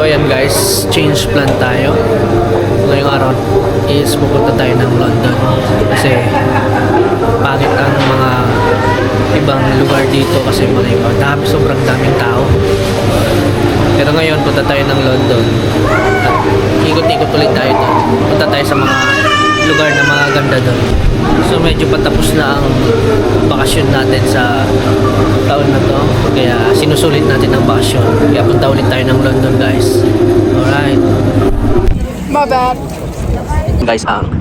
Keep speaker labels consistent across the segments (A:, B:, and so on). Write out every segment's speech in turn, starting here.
A: So ayan guys, change plan tayo. Ngayong araw is pupunta tayo ng London kasi pangit ang mga ibang lugar dito kasi sobrang daming tao. Pero ngayon punta tayo ng London at ikot-ikot ulit tayo doon. Punta tayo sa mga lugar na mga ganda doon. So medyo patapos na ang bakasyon natin sa taon na to, kaya sinusulit natin ang bakasyon, kaya punta ulit tayo ng London guys. Alright,
B: My bad.
A: guys, ang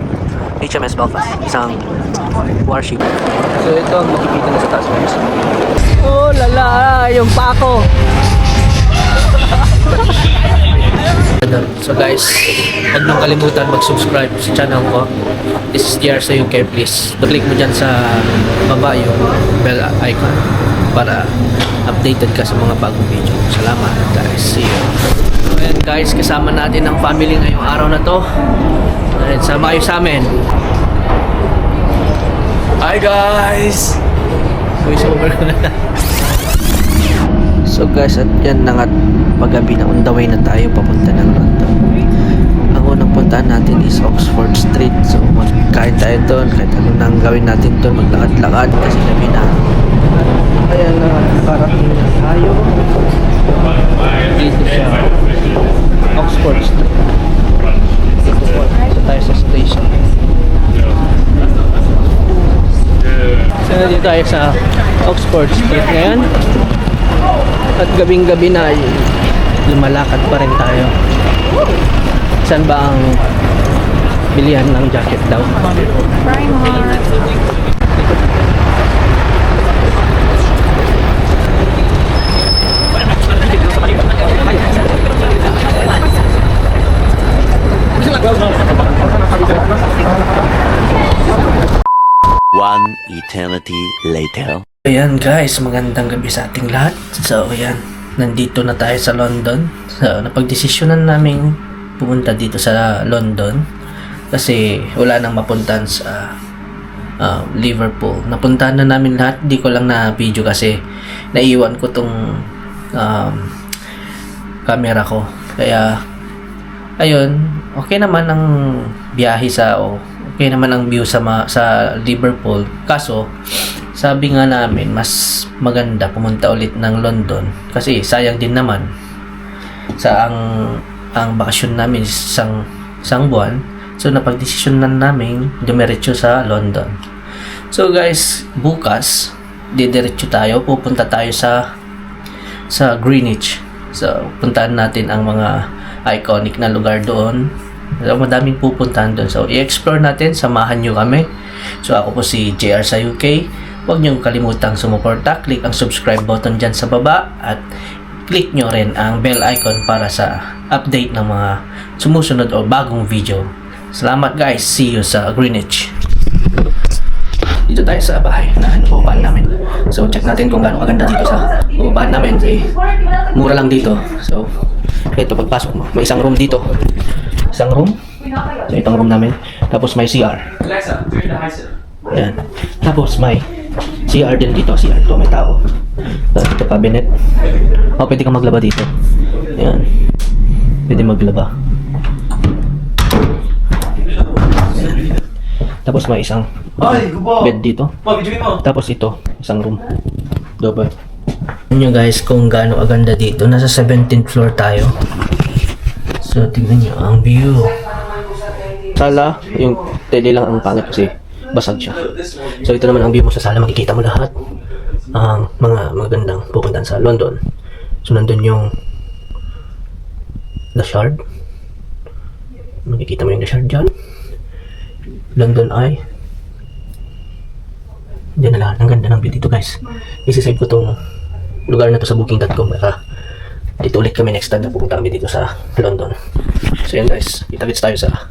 A: HMS Belfast, isang warship. So ito ang makikita na sa taas guys. Oh lala, yung pako. So guys, huwag nang kalimutan mag-subscribe sa channel ko. This is JR sa UK, please. Click mo dyan sa baba yung bell icon para updated ka sa mga bagong video. Salamat guys, see you. So ayan guys, kasama natin ang family ngayong araw na to. Ayan, sama kayo sa amin. Hi guys! Voice over ko na. So guys, at yan na nga, paggabi na on the way na tayo papunta ng London. Ang unang puntahan natin is Oxford Street. So magkain tayo doon, kahit ano nang gawin natin doon, maglakad-lakad kasi gabi na. Ayan na, parating na tayo. Dito siya, Oxford Street. Dito tayo sa station. So dito tayo sa Oxford Street ngayon. At gabing-gabi na lumalakad pa rin tayo. Saan ba ang bilihan ng jacket daw?
C: One eternity later.
A: Ayan guys, magandang gabi sa ating lahat. So ayan, nandito na tayo sa London. So napagdesisyonan namin pumunta dito sa London kasi wala nang mapuntahan sa Liverpool. Napuntahan na namin lahat, di ko lang na video kasi naiwan ko tong camera ko. Kaya ayun, okay naman ang biyahe okay naman ang view sa Liverpool. Kaso sabi nga namin, mas maganda pumunta ulit ng London kasi sayang din naman sa ang bakasyon namin isang buwan. So napagdesisyonan namin dumiretso sa London. So guys, bukas didiretso tayo, pupunta tayo sa Greenwich. So puntahan natin ang mga iconic na lugar doon. So, madaming pupuntahan doon. So i-explore natin, samahan nyo kami. So ako po si JR sa UK. Huwag niyong kalimutang sumuporta, click ang subscribe button dyan sa baba at click nyo rin ang bell icon para sa update ng mga sumusunod o bagong video. Salamat guys, see you sa Greenwich. Dito tayo sa bahay na upahan namin. So check natin kung gaano kaganda dito sa upahan namin. Mura lang dito. So ito, pagpasok mo, may isang room dito. Isang room. So itong room namin. Tapos may CR. Ayan. Tapos may CR din dito. CR to, may tao. Dito cabinet. Pwede kang maglaba dito. Ayan. Pwede maglaba. Ayan. Tapos may isang bed dito. Tapos ito, isang room. Double. Tingnan nyo guys kung gaano aganda dito. Nasa 17th floor tayo. So tingnan nyo ang view. Sala, yung tele lang ang pangit kasi basag siya. So ito naman ang view mo sa sala, makikita mo lahat ang mga magandang pupuntahan sa London. So nandun yung The Shard. Makikita mo yung The Shard dyan. London Eye. Diyan na lahat. Ang ganda ng view dito guys. Isisave ko tong lugar na to sa booking.com para dito ulit kami next time na pupunta kami dito sa London. So yan guys, kita-kits tayo sa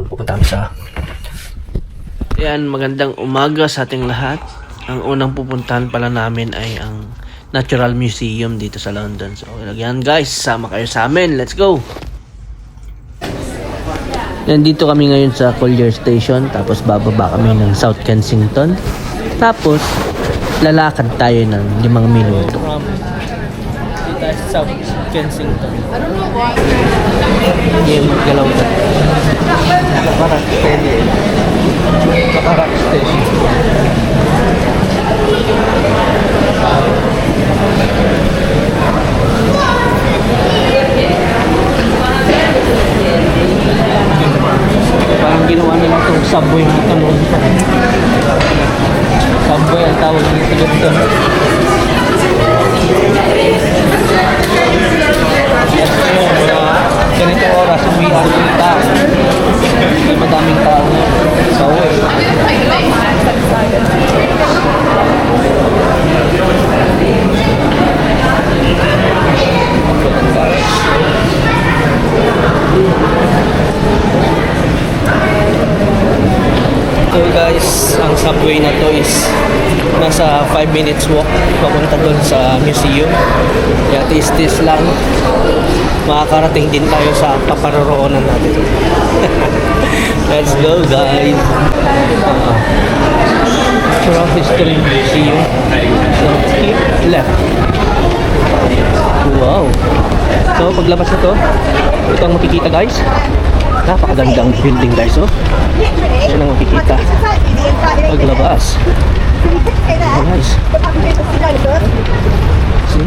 A: pupunta kami sa yan, magandang umaga sa ating lahat. Ang unang pupuntahan pala namin ay ang Natural Museum dito sa London. So yan guys, sama kayo sa amin. Let's go! Nandito kami ngayon sa Collier Station. Tapos bababa kami ng South Kensington. Tapos lalakad tayo ng 5 minuto. tayo sa South Kensington.
B: I don't know why.
A: Hindi yung maggalaw na. Nakaparak steady. Nakaparak steady. Parang ginawa nila itong subway na ito noon. Subway ang tawag nito dito. Yes, ganito oras, umihan yung tao. May madaming tao sa uwi. So guys, ang subway na to is nasa 5 minutes walk papunta doon sa museum. Kaya tis lang. Makakarating din tayo sa paparoroonan natin. Let's go guys. Natural History Museum. So keep left. Wow. So paglabas na to, ito ang makikita guys. Napakagandang building guys, oh. Yan ang makikita paglabas. Oh, nice. See?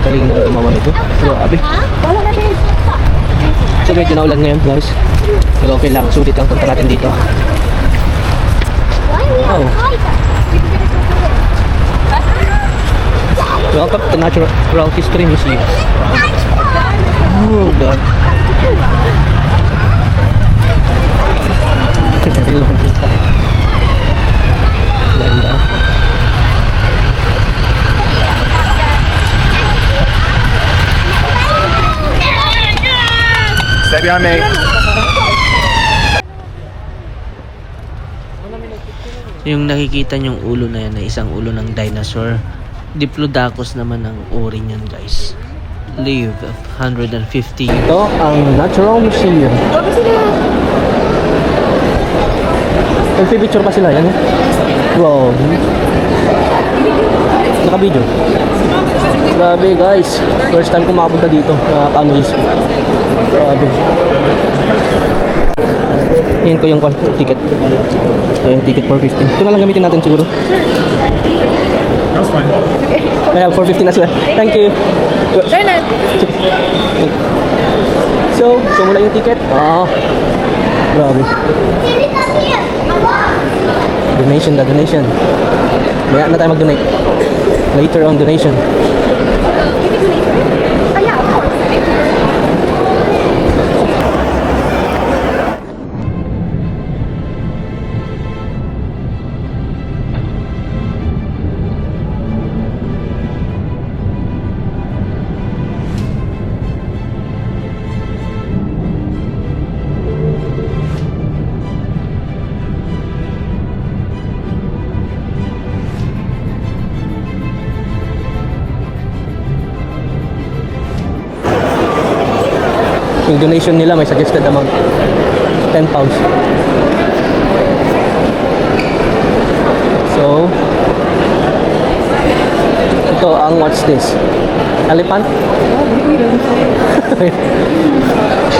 A: Galing na gumawa nito. Grabe. So medyo naulan ngayon guys. Pero okay lang, sulit ang punta natin dito. Wow. Welcome to Natural History Museum. Oh God. Ganda.
B: Stay behind me.
A: Yung nakikita nyong ulo na yan na isang ulo ng dinosaur. Diplodocus naman ang uri niyan guys. Live 150 years. Ito ang Natural Museum. Nagpipicture pa sila yan. Wow. Naka-video. Grabe guys. First time ko makapunta dito. Nakaka-amaze. Grabe. Yan ko yung ticket. Ito yung ticket for 15. Ito na lang gamitin natin siguro.
B: That's fine.
A: I have 415 as well. Thank you. So mula yung ticket. Grabe. Donation. Maya na tayo mag-donate. Later on donation. Yung donation nila may suggested amount 10 pounds. So ito ang what's this? Elephant?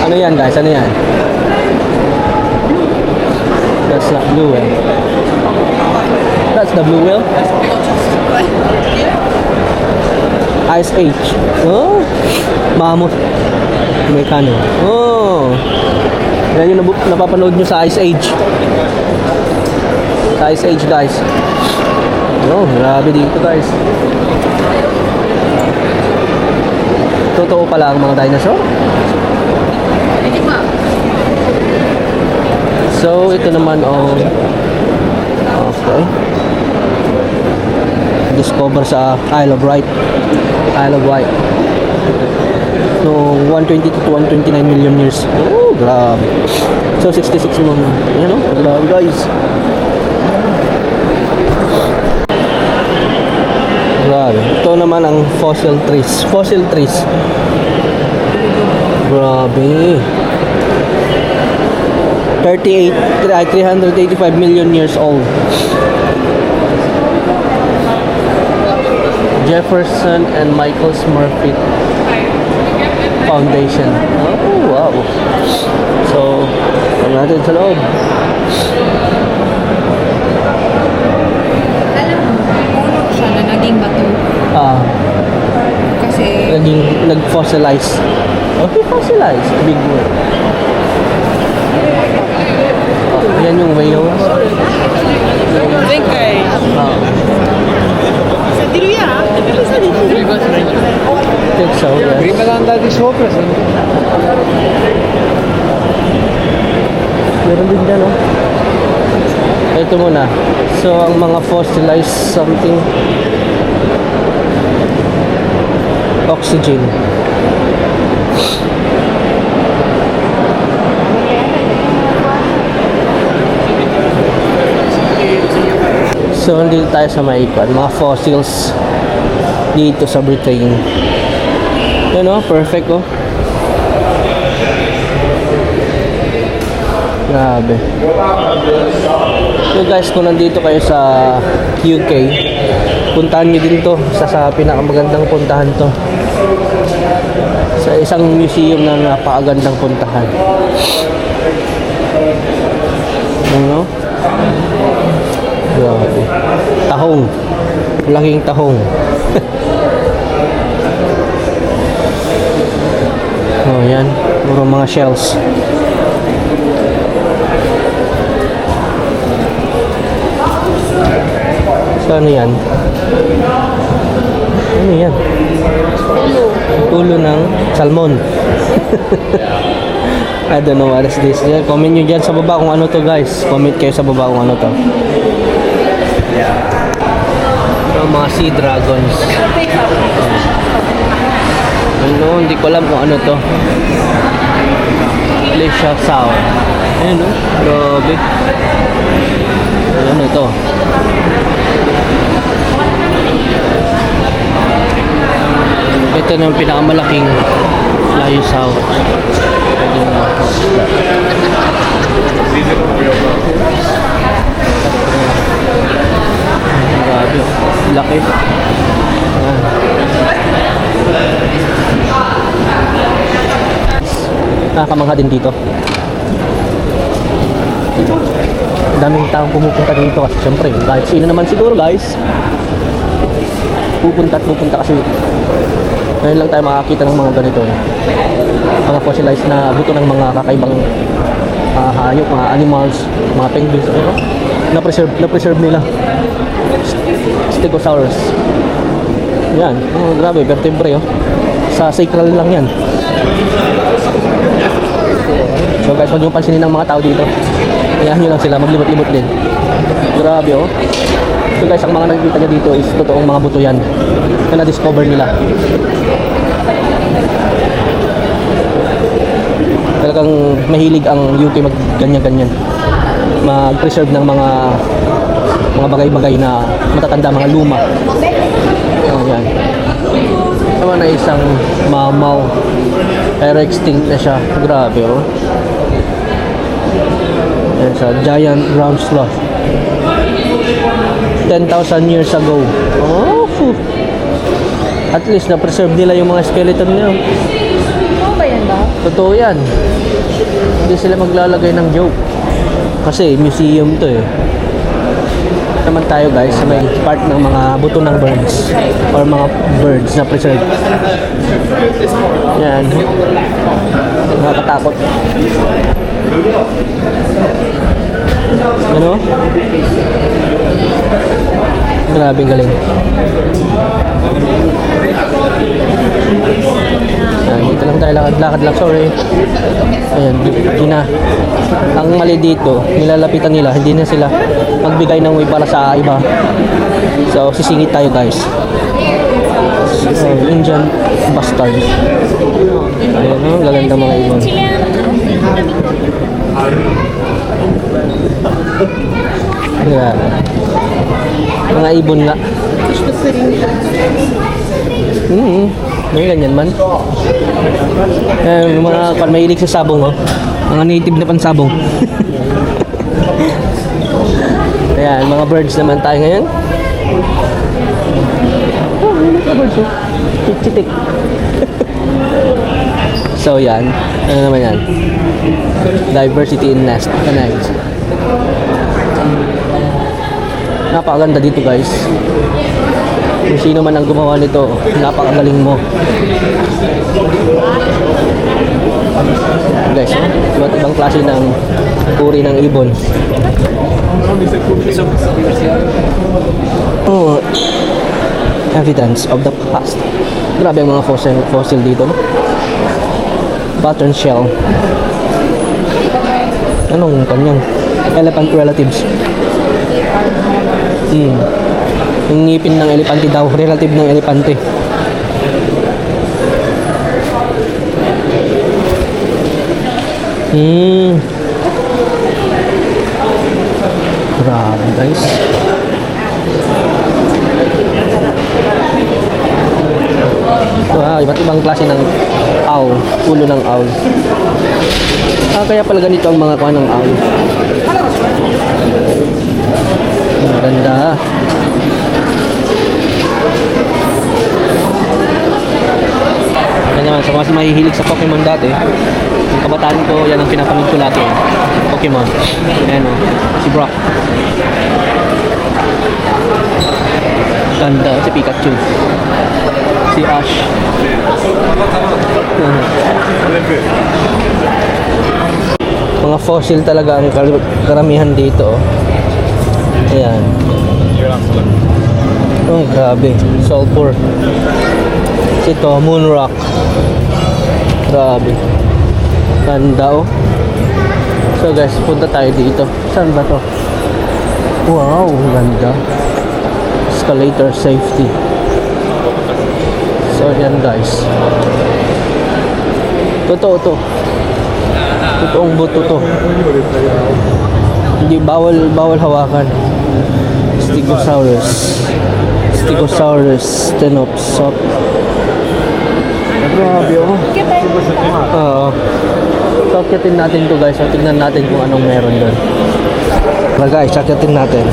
A: Ano yan guys? Ano yan? That's not blue whale. That's the blue whale. Ice Age. Oh, mammoth. Mekano. Oh. Yan yung napapanood nyo sa Ice Age. Sa Ice Age guys. Oh, grabe dito guys. Totoo pala ang mga dinosaur. So, ito naman okay. Discover sa Isle of Wight. Isle of Wight. No, 120 to 129 million years. Oh, grabe. So, 66 million. Yan o, grabe guys. Grabe. Ito naman ang fossil trees. Fossil trees. Grabe. 385 million years old. Jefferson and Michael Smurfit Foundation. Oh, wow. So, ang natin sa loob.
B: Alam mo, puno siya na naging bato. Kasi,
A: Nag-fossilize. Okay, fossilize. Big word. Yan yung whales. Think so, yes.
D: Prima lang dati sopra.
A: Meron din dyan, oh. Ito muna. So, ang mga fossilized something. Oxygen. So, nandito tayo sa Maikon. Mga fossils dito sa Britain. Yan, oh. Perfect, oh. Grabe. So guys, kung nandito kayo sa UK, puntahan nyo din to. Sa pinakamagandang puntahan to. Sa isang museum na napakagandang puntahan. Ano? Grabe. Tahong. Laking tahong. Oh, yan. Puro mga shells. So, ano yan? Ano yan? Ulo ng salmon. I don't know what is this. Comment nyo dyan sa baba kung ano to, guys. Comment kayo sa baba kung ano to. Mga sea dragons. Ano, hindi ko alam kung ano to. Glacial sound. Ayan, no? Grabe. Ano to? Ito na yung pinakamalaking layo south. Grabe, laki. Ayan. Nakakamangha din dito. Daming taong pumupunta dito kasi syempre kahit sino naman siguro, guys, pupunta kasi ngayon lang tayo makakita ng mga ganito, mga fossilized na buto ng mga kakaibang hayop, mga animals, mga penguins, na-preserve nila. Stegosaurus. Yan, grabe, vertebrae, oh. Sa sacral lang yan. So guys, huwag nyo pansinin ng mga tao dito. Ayahan nyo lang sila, maglimot-limot din. Grabe, oh. So guys, ang mga nakikita nyo dito is totoong mga buto yan na na-discover nila. Talagang mahilig ang UK mag ganyan-ganyan, mag-preserve ng mga bagay-bagay na matatanda, mga luma. Ayan. Naman na isang mamaw, pero extinct na siya. Grabe, oh. Ayan siya, giant ground sloth. 10,000 years ago. Oh, at least na-preserve nila yung mga skeleton niya.
B: Totoo ba yan ba?
A: Totoo yan. Hindi sila maglalagay ng joke. Kasi museum to, eh. Naman tayo, guys, sa may part ng mga buto ng birds or mga birds na preserved. Yan. Nakakatakot. Ano? Grabing galing. Dito lang tayo, lakad-lakad lang, sorry. Ayan, di na. Ang mali dito, nilalapitan nila, hindi na sila magbigay ng way para sa iba. So, sisingit tayo, guys. So, Indian bastard. Ayan, oh, gaganda mga ibon. Ayan. Mga ibon nga. May ganyan man. Yung mga mahilig sa sabong, oh. Mga native na pansabong. Ayan, mga birds naman tayo ngayon. birds oh. Chitik. So yan. Ano naman yan? Diversity in nest. Connect. Napakaganda dito guys. Kung sino man ang gumawa nito, napakagaling mo. Guys, iba't ibang klase ng uri ng ibon. Oh, evidence of the past. Grabe ang mga fossil dito, no? Pattern shell. Anong kanyang? Elephant relatives. Yung ngipin ng elepante daw, relative ng elepante. Grabe guys. Wow, iba't ibang klase ng owl, ulo ng owl. Kaya pala ganito ang mga kuha ng owl. Maganda. Yan naman, sa mga mahihilig sa Pokemon dati, yung kabataan ko, yan ang pinapanood ko lagi. Pokemon. Ayan o, si Brock. Ganda, si Pikachu. Si Ash. Mga fossil talaga ang karamihan dito. Ayan. Oh, grabe. Sulfur. Ito, moon rock. Grabe. Ganda oh. So guys, punta tayo dito. Saan ba to? Wow, ganda. Escalator safety. So yan guys. Totoo to. Totoong buto to. Hindi bawal hawakan. Stegosaurus stenopsop. Grabe oh. Oo. So, akyatin natin to guys. So, tignan natin kung anong meron doon. So guys, akyatin natin.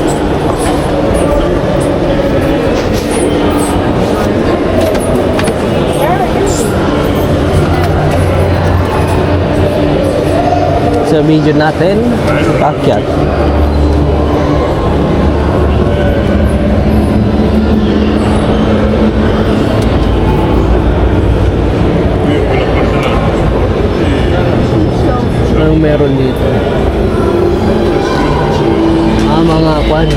A: Sa video natin, akyat. Anong meron dito? Mga kwan.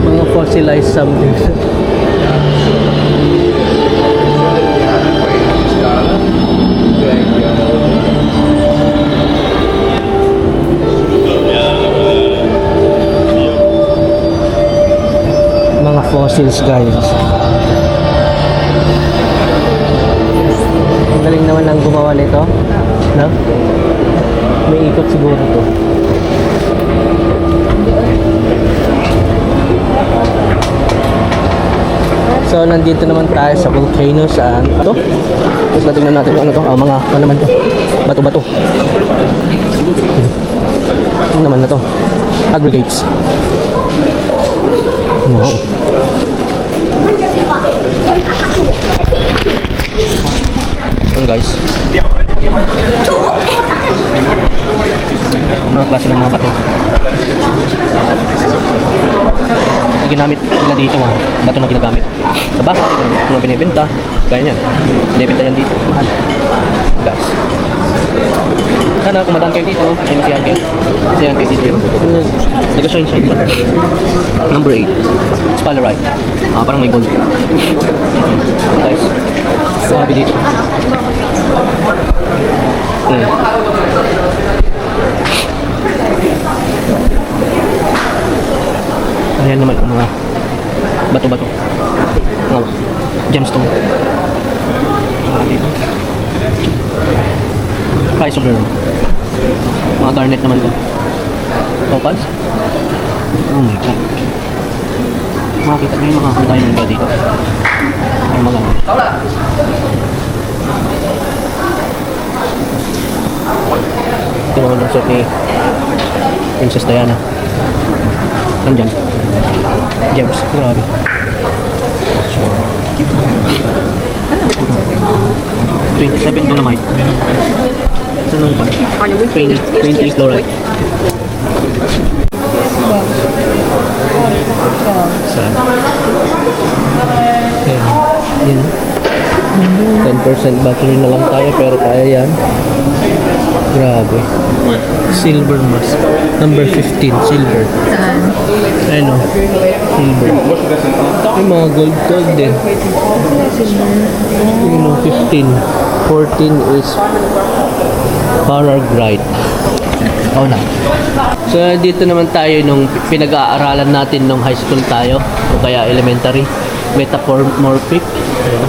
A: Mga fossilized something. Mga fossils guys. Ang galing naman ang gumawa nito, no? May ikot siguro to. So nandito naman tayo sa volcano saan ito? Tapos tingnan natin kung ano to. Mga ano naman to? Bato-bato. Ano naman na to? Aggregates. Wow. Ayan guys. Mga klase ng mga bato. Ginamit nila dito mga bato na ginagamit sa bahay, mga binibenta, kaya niyan binibenta yan dito, mahal guys. Sana kung madaan kayo dito, ay masiyahan kayo dito. Nag-shine number 8 sphalerite, parang may gold guys. Sabi dito ayan naman mga bato-bato, mga gemstone, dito chrysoberyl, mga garnet naman to, opals. Oh my god, makikita nyo yung mga diamond ba dito, ay maganda. Ito mga lungsot ni Princess Diana. Nandyan. James, grabe. So, 27 doon naman. Tanong pa. 20 chloride. Saan? Yan. 10% battery na lang tayo pero kaya yan. Grabe. Silver mask. Number 15, silver.
B: Saan?
A: Ano? Silver. May mga gold din. Yun o, 15. 14 is Paragrite. Oh na. So, dito naman tayo nung pinag-aaralan natin nung high school tayo. O kaya elementary. Metamorphic. Ayan.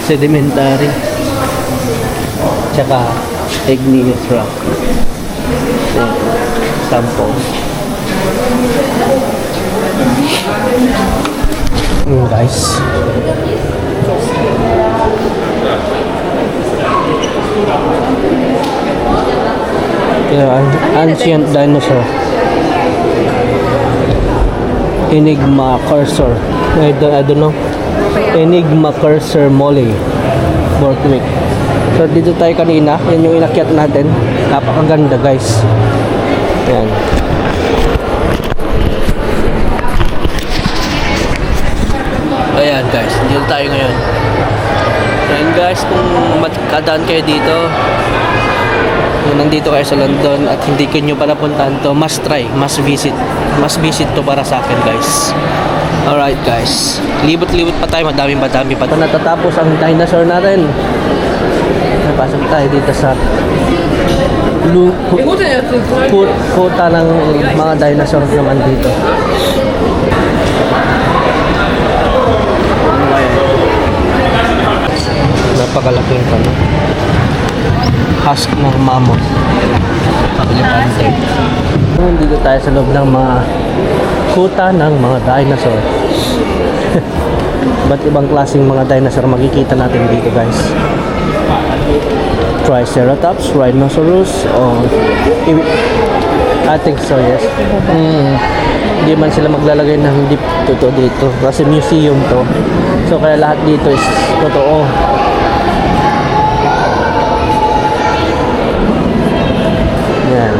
A: Sedimentary. Tsaka igneous rock. Ayan. Sample. Guys. Ancient dinosaur. Enigma cursor. I don't know. Enigma cursor mole. Borthwick. So dito tayo kanina. Yan yung inakyat natin. Napakaganda guys. Yan. Ayan guys. Dito tayo ngayon. Ayan guys. Kung magkadaan kayo dito. Kung nandito kayo sa London at hindi ko nyo pa napuntahan to, must try, must visit to para sa akin guys. Alright guys, libot-libot pa tayo, madami pa. Natatapos ang dinosaur natin. Napasok tayo dito sa kuta ng mga dinosaur naman dito. Napakalaking pa, no? Husk ng mammoth. Elepante. Nandito tayo sa loob ng mga kuta ng mga dinosaur. Ba't ibang klaseng mga dinosaur makikita natin dito guys? Triceratops, Rhinoceros, I think so, yes. Hindi man sila maglalagay ng hindi totoo dito kasi museum to. So kaya lahat dito is totoo. Yan.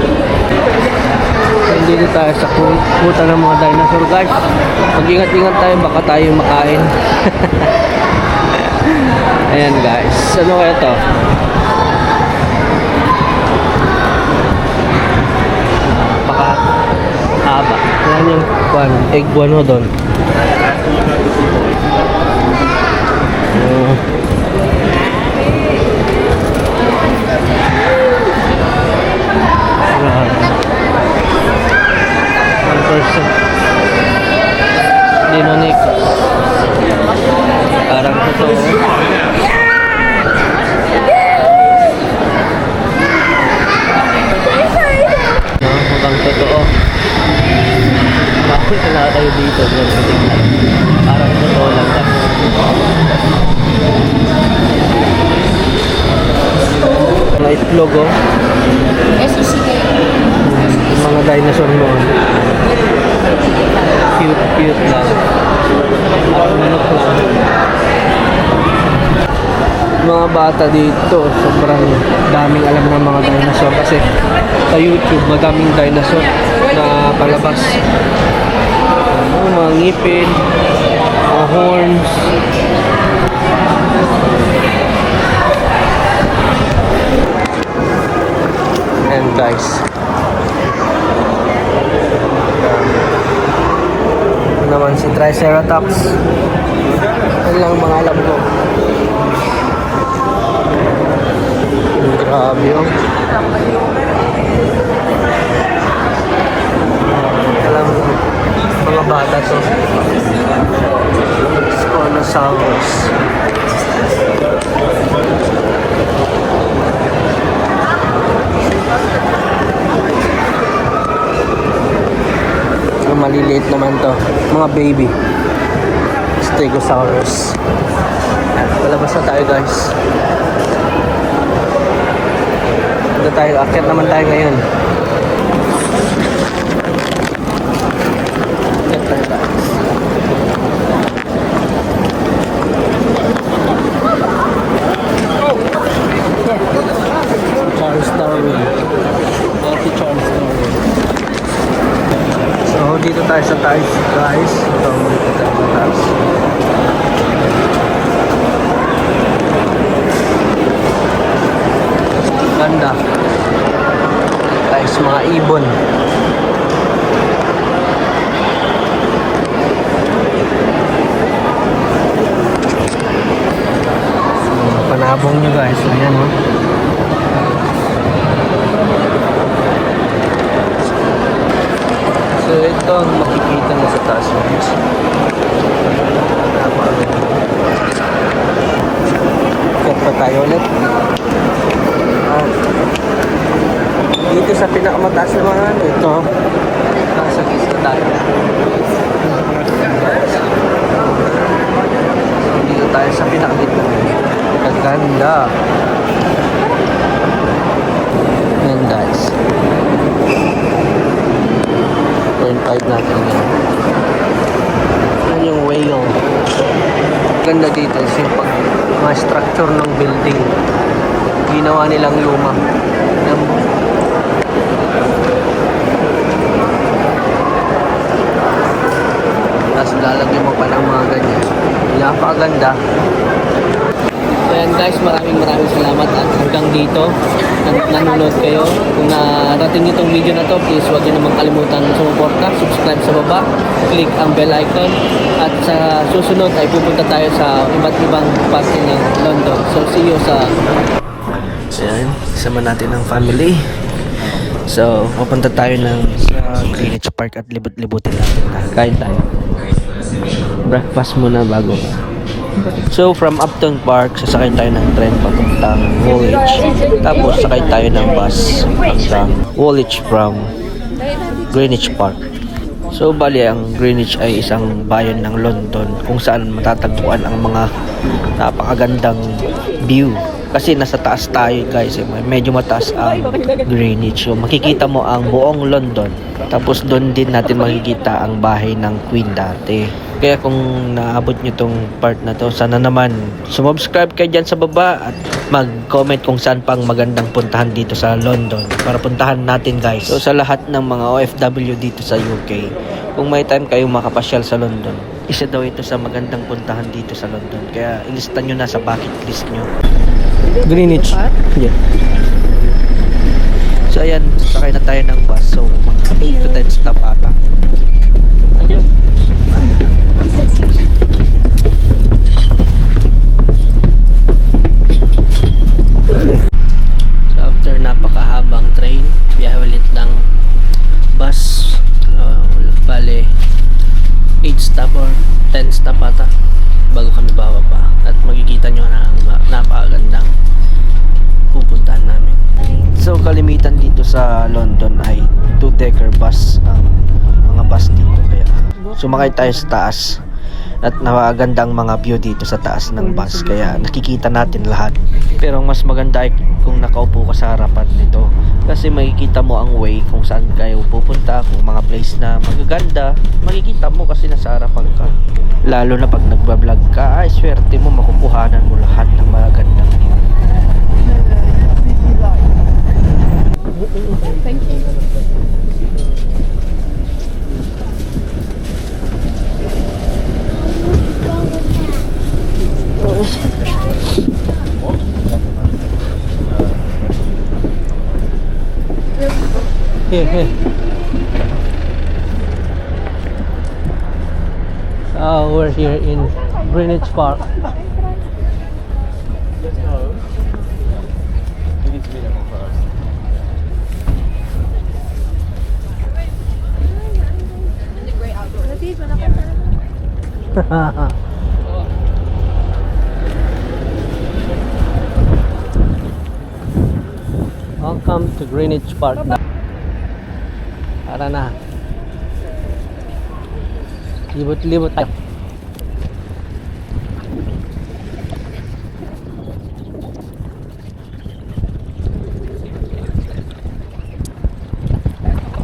A: Dito tayo sa kuta ng mga dinosaur guys. Mag-ingat-ingat tayo, baka tayo makain. Ayan guys. Ano kaya to? Baka haba. Yan yung Iguanodon. Dinonik. Parang ito. Mukhang totoo. Bakit na tayo dito? Parang totoo lang. Mga itlog, oh. Yung mga dinosaur mo. Cute lang. Manok lang. Mga bata dito, sobrang daming alam ng mga dinosaur kasi sa YouTube madaming dinosaur na palabas. Mga ngipin, mga horns. And guys, naman si Triceratops. Yan lang mga alam ko. Grabe yun. Alam mo, mga bata to. Spinosaurus. Maliliit naman to, mga baby. Stegosaurus. Palabas na tayo guys. Dito tayo, akyat naman tayo ngayon. Akyat tayo guys. Charles Darwin. Si Charles Darwin. So dito tayo sa taas guys. Ito dito tayo sa taas. Ganda. Tayo sa mga ibon. Panabong nyo guys. Ayan o. So ito ang makikita mo sa taas guys. Check pa tayo ulit. Dito sa pinakamataas naman ito. Nasa gista tayo. So dito tayo sa pinakagitna. Kaganda. Yan guys. 0.5 natin yan. Yan yung whale. Ganda dito is yung mga structure ng building. Ginawa nilang luma. Yan. Tapos lalagyan mo pa ng mga ganyan. Napakaganda. So yan guys, maraming salamat at hanggang dito nanonood kayo. Kung narating nyo itong video na to, please huwag nyo namang kalimutan sumuporta, subscribe sa baba, click ang bell icon at sa susunod ay pupunta tayo sa iba't ibang parte ng London. So see you sa... So yan, isama natin ang family. So pupunta tayo sa Greenwich Park at libot-libutin natin. Kain tayo. Breakfast muna bago. So from Upton Park, sasakay tayo ng tren papuntang Woolwich. Tapos sakay tayo ng bus hanggang Woolwich from Greenwich Park. So bali ang Greenwich ay isang bayan ng London kung saan matatagpuan ang mga napakagandang view. Kasi nasa taas tayo guys, medyo mataas ang Greenwich. So makikita mo ang buong London. Tapos doon din natin makikita ang bahay ng Queen dati. Kaya kung naabot nyo tong part na to, sana naman sumubscribe kayo dyan sa baba at mag-comment kung saan pang magandang puntahan dito sa London para puntahan natin guys. So sa lahat ng mga OFW dito sa UK, kung may time kayo makapasyal sa London, isa daw ito sa magandang puntahan dito sa London. Kaya ilista nyo na sa bucket list nyo. Greenwich. Yeah. So ayan, sakay na tayo ng bus. So mga 8 to 10 stop ata. So after napakahabang train, biyahe ulit ng bus. Bale 8 stop or 10 stop ata bago kami bababa. At makikita nyo na ang napakagandang pupuntahan namin. So kalimitan dito sa London ay 2-decker bus ang mga bus dito. Kaya sumakay tayo sa taas at napakagandang mga view dito sa taas ng bus. Kaya nakikita natin lahat. Pero mas maganda ay kung nakaupo ka sa harapan nito. Kasi makikita mo ang way kung saan kayo pupunta. Kung mga place na magaganda, makikita mo kasi nasa harapan ka. Lalo na pag nagbablog ka, ay swerte mo, makukuhanan mo lahat ng magagandang view.
B: Thank you.
A: Here. So we're here in Greenwich Park. Welcome to Greenwich Park. Tara na. Libot-libot tayo.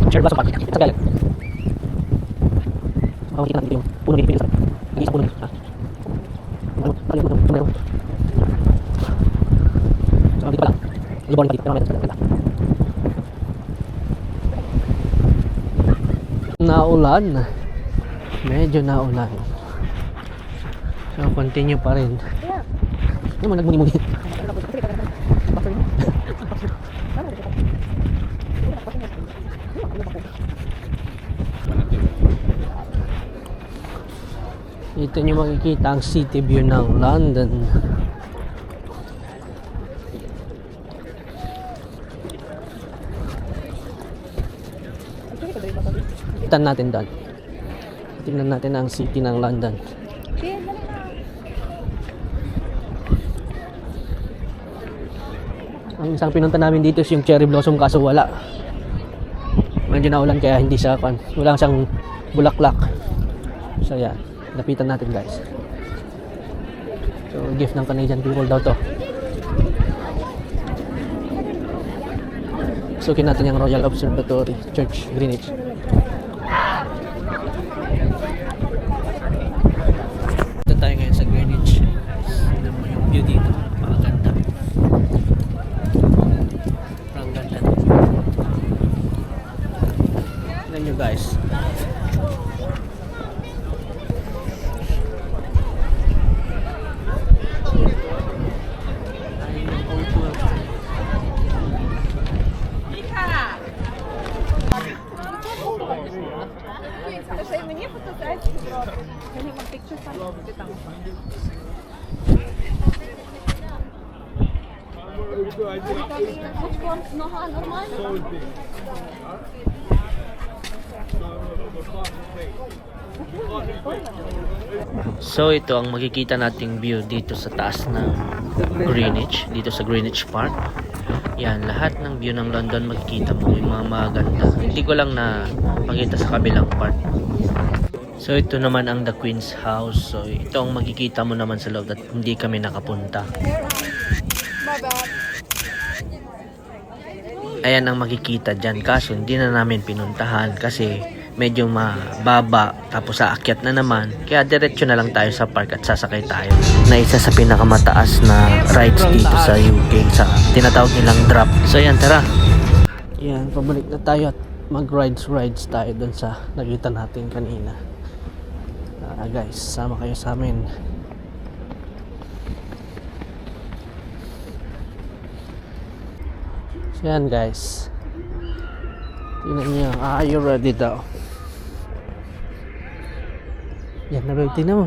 A: Sure ba sa park? Sa galit. makikita natin yung puno dito sa nag-iisang puno dito. So, dito pa lang. Lubar pa dito. Pero meron sa naulan. Medyo naulan. So, continue pa rin. Ano mo, nagmuni-muni. Dito nyo makikita ang city view ng London. Tignan natin doon. Tignan natin ang city ng London. Ang isang pinunta namin dito is yung cherry blossom kaso wala. Medyo naulan kaya hindi siya kan. Wala siyang bulaklak. So yan, lapitan natin guys. So gift ng Canadian people daw to. Sukin natin yung Royal Observatory Church, Greenwich. Ito tayo ngayon sa Greenwich. Tignan mo yung view dito. Napakaganda. Ang ganda. Tignan nyo guys.
B: Мені фотографії зробили. Мені вам picture там. Ти там. Нога нормально?
A: So ito ang makikita nating view dito sa taas ng Greenwich, dito sa Greenwich Park. Yan, lahat ng view ng London makikita mo, yung mga maganda. Hindi ko lang na makita sa kabilang part. So ito naman ang The Queen's House. So ito ang makikita mo naman sa loob at hindi kami nakapunta. Ayan ang makikita dyan, kaso hindi na namin pinuntahan kasi medyo mababa, tapos aakyat na naman, kaya diretso na lang tayo sa park at sasakay tayo na isa sa pinakamataas na rides dito sa UK, sa tinatawag nilang drop. So yan, tara, yan, pabalik na tayo at mag rides tayo dun sa nakita natin kanina. Guys, sama kayo sa amin. So yan guys, tingnan niyo, are you ready daw? Yan na ba, tingnan mo.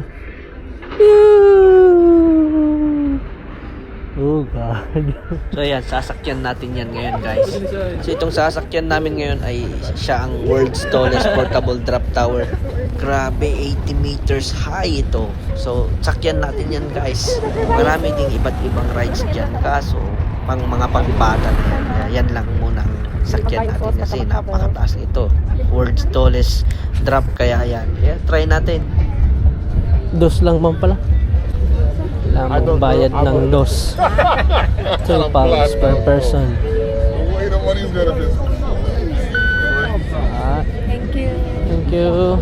A: Oh God. So yan, sasakyan natin yan ngayon guys. So itong sasakyan namin ngayon ay siya ang world's tallest portable drop tower. Grabe, 80 meters high ito. So sakyan natin yan guys. Marami ding iba't ibang rides dyan, kaso pang mga pangbata na yan lang muna ang sakyan natin kasi napakataas ito. World's tallest drop, kaya yan. Yeah, try natin. Dos lang man pala. Kailangan bayad ng dos. 2 pounds per person.
B: Thank you.
A: Thank you.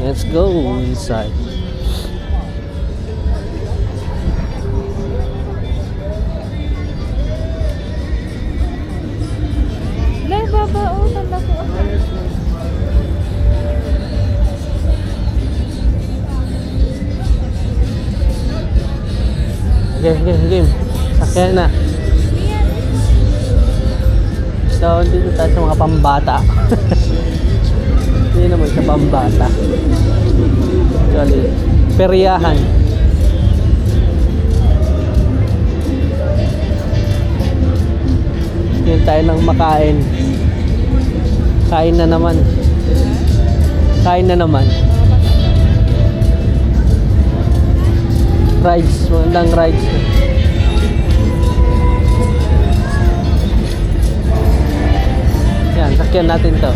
A: Let's go inside.
B: Lay, baba, oh, tanda ko.
A: Game. Sakyan na. So, dito tayo sa mga pambata. Hindi naman sa pambata. Actually, peryahan. Yun tayo lang makain. Kain na naman. Rides, magandang rides. Yan, sakyan natin to.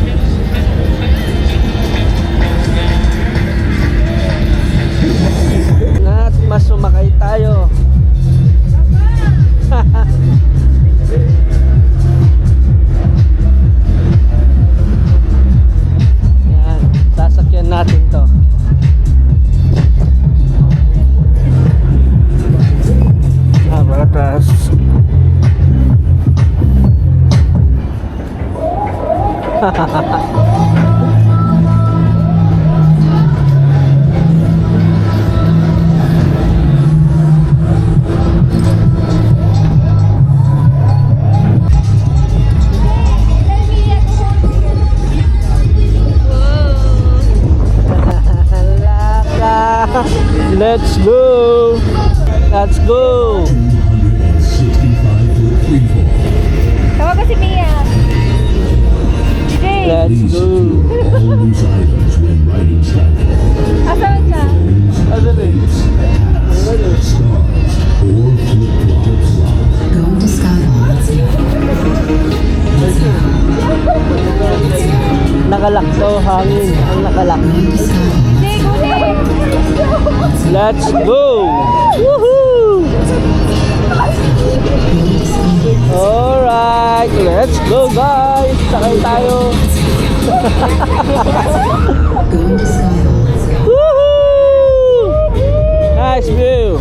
A: At mas sumakay tayo. Yan, sasakyan natin to. Let's go! Let's go!
B: Tawag ko si Mia. DJ.
A: Let's go!
B: Asan siya?
D: Going to Skywalk.
A: Nakalak to, hangin. Ang nakalak.
B: DJ, go there.
A: Let's go! Woohoo! Alright, let's go guys! Sakay tayo!
D: Going to Skywalk.
A: Woohoo! Nice view!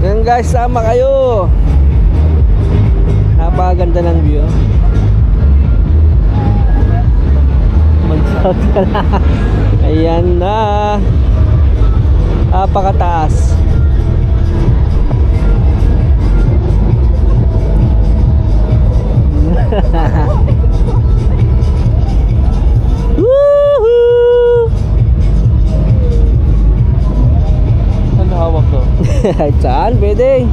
A: Yan guys, sama kayo! Napakaganda ng view. Mag-shot ka na. Ayan na. Napakataas. Woohoo!
E: Ano hawak ko?
A: Saan? Pwede.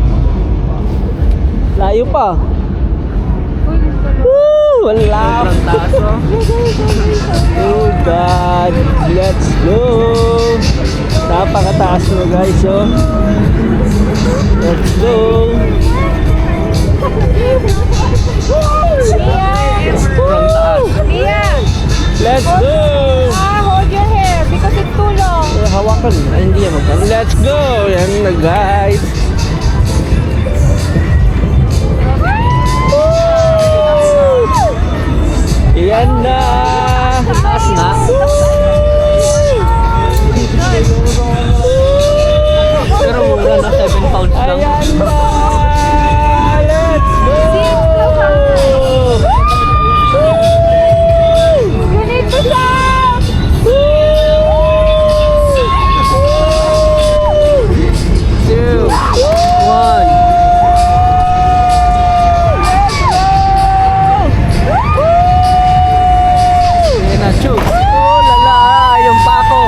A: Layo pa. Wala.
E: Sobrang taas, oh.
A: Oh God. Let's go. Napakataas mo guys, oh. Let's go.
E: Sobrang taas.
B: Mia.
A: Let's go.
B: Hold your hair because it's too long.
A: Hawakan. Ay, hindi yan magkano. Let's go. Yan na guys. Yan na.
E: Taas na. Pero mura na, 7 pounds lang.
A: Ayan na. Let's go.
B: You need to shout.
E: 2, 1. Ayan na, chug.
A: Oh lala, yung pako.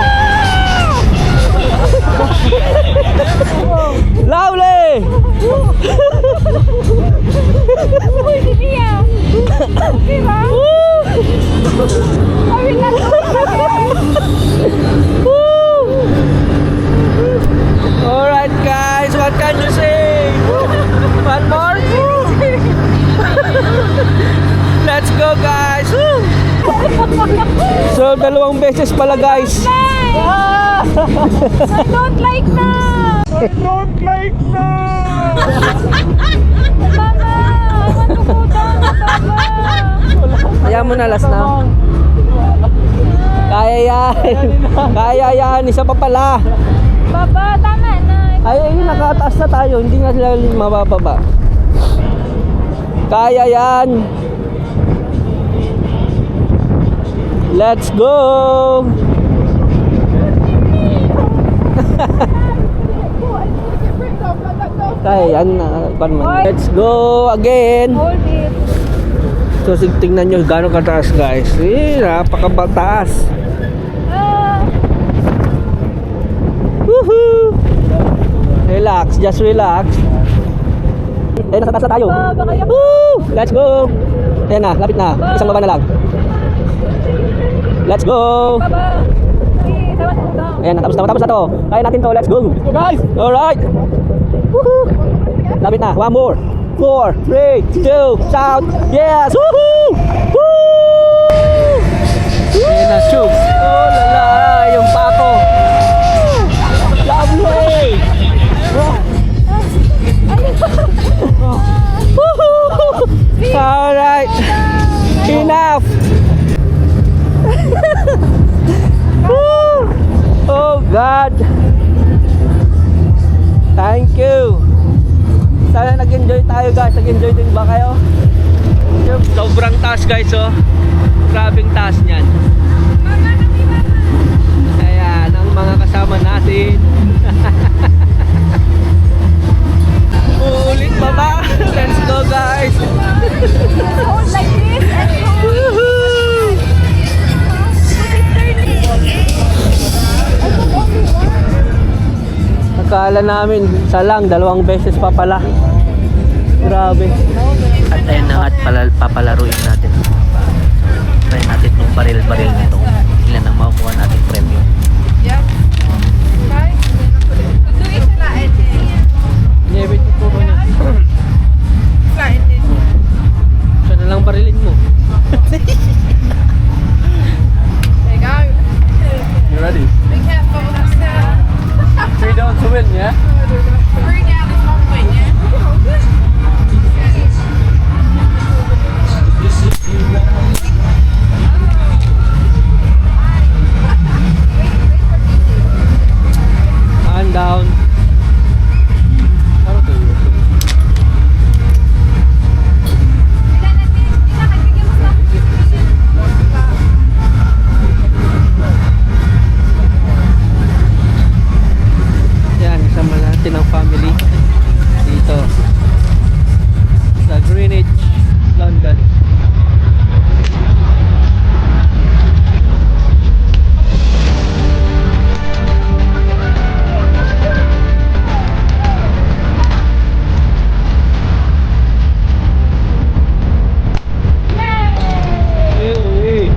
A: Lovely.
B: Uy, si Mia. Okay ba? I will not do it again.
A: Alright guys, what can you say? One more? Let's go guys. So dalawang beses pala guys.
B: I don't like na. Mama, I want to go down, Baba.
A: Kaya mo na last na. Kaya yan. Kaya yan. Isa pa pala.
B: Baba, tama na.
A: Ay, ayun, nakataas na tayo. Hindi nga sila mabababa. Kaya yan. Let's go. Kaya yan. Let's go again.
B: Hold it.
A: So, tingnan nyo gano'ng kataas guys. Napakataas.
B: Ah,
A: Woohoo! Relax, just relax. Nasa taas na tayo.
B: baka yung...
A: Woo! Let's go! Ayan na, lapit na. Isang baba na lang. Let's go!
B: Baba. Please, I want to go down.
A: Ayan, tapos na to. Kaya natin to, let's go! Let's go guys! Alright! Woohoo! Lapit na, one more! 4, 3, 2, shout! Yes! Woohoo! Woo!
E: Ayan na, chug.
A: Oh lala, yung pako! Lovely! Alright! Enough! Oh God! Thank you! Sana nag-enjoy tayo guys. Nag-enjoy din ba kayo?
E: Sobrang taas guys, oh. Grabing taas niyan. Ayan, ang mga kasama natin. Uulit pa ba? Let's go guys.
B: Hold like this and hold.
E: Akala namin isa lang, 2 beses pa pala. Grabe.
A: At ayun na nga, at papalaruin natin. Try natin itong baril-baril nito. Ilan ang makukuha natin premium.
E: Nyebit ko po na. Siya na lang barilin mo. You ready? 3 down to win, yeah? And down. Ano to yun? Yan, kasama natin ang family dito sa Greenwich, London. Hey.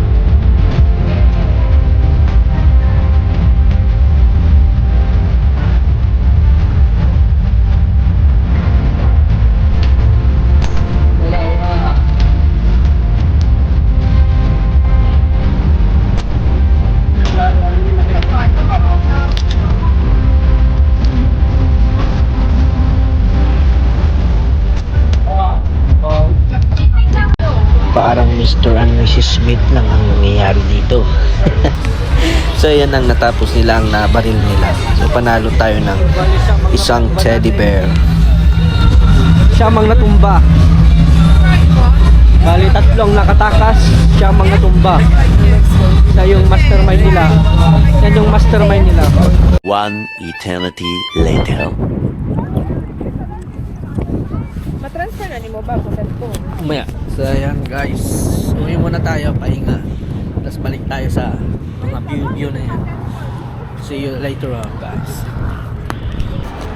A: Parang Mr. and Mrs. Smith lang ang nangyayari dito. So yan ang natapos nila, ang nabaril nila. So panalo tayo ng isang teddy bear.
E: Siya mang natumba. Bali 3 nakatakas, siya mang natumba. Siya yung mastermind nila. Yan yung mastermind nila.
C: One eternity later.
B: Matransfer na ni mo ba kung ko?
A: Umaya. So ayan guys, uwi muna tayo, pahinga. Tapos balik tayo sa mga view na yan. See you later on guys.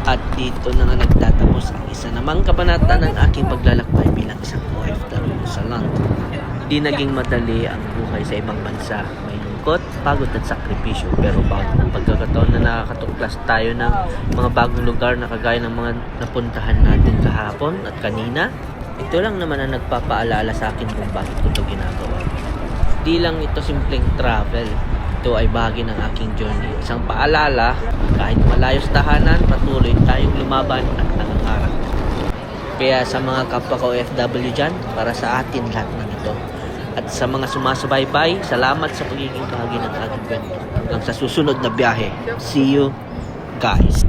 A: At dito na nga nagtatapos ang isa namang kabanata ng aking paglalakbay bilang isang OFW sa London. Di naging madali ang buhay sa ibang bansa. May lungkot, pagod at sakripisyo. Pero bagong pagkakataon na nakakatuklas tayo ng mga bagong lugar na kagaya ng mga napuntahan natin kahapon at kanina. Ito lang naman ang nagpapaalala sa akin kung bakit ko ito ginagawa. Di lang ito simpleng travel. Ito ay bahagi ng aking journey. Isang paalala, kahit malayo sa tahanan, patuloy tayong lumaban at nangangarap. Kaya sa mga kapwa ko OFW dyan, para sa atin lahat ng ito. At sa mga sumasubaybay, salamat sa pagiging bahagi ng aking kwento. Hanggang sa susunod na biyahe. See you guys.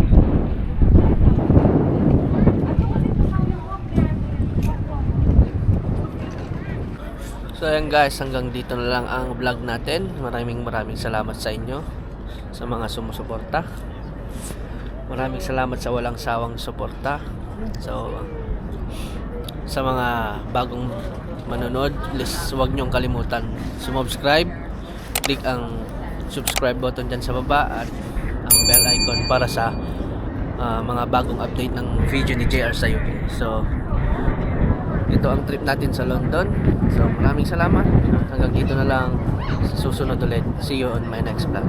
A: So ayan guys, hanggang dito na lang ang vlog natin. Maraming salamat sa inyo, sa mga sumusuporta. Maraming salamat sa walang sawang suporta. So sa mga bagong manonood, please huwag nyong kalimutan subscribe. Click ang subscribe button dyan sa baba at ang bell icon para sa mga bagong update ng video ni JR sa UK. So ito ang trip natin sa London. So maraming salamat. Hanggang dito na lang. Susunod ulit. See you on my next vlog.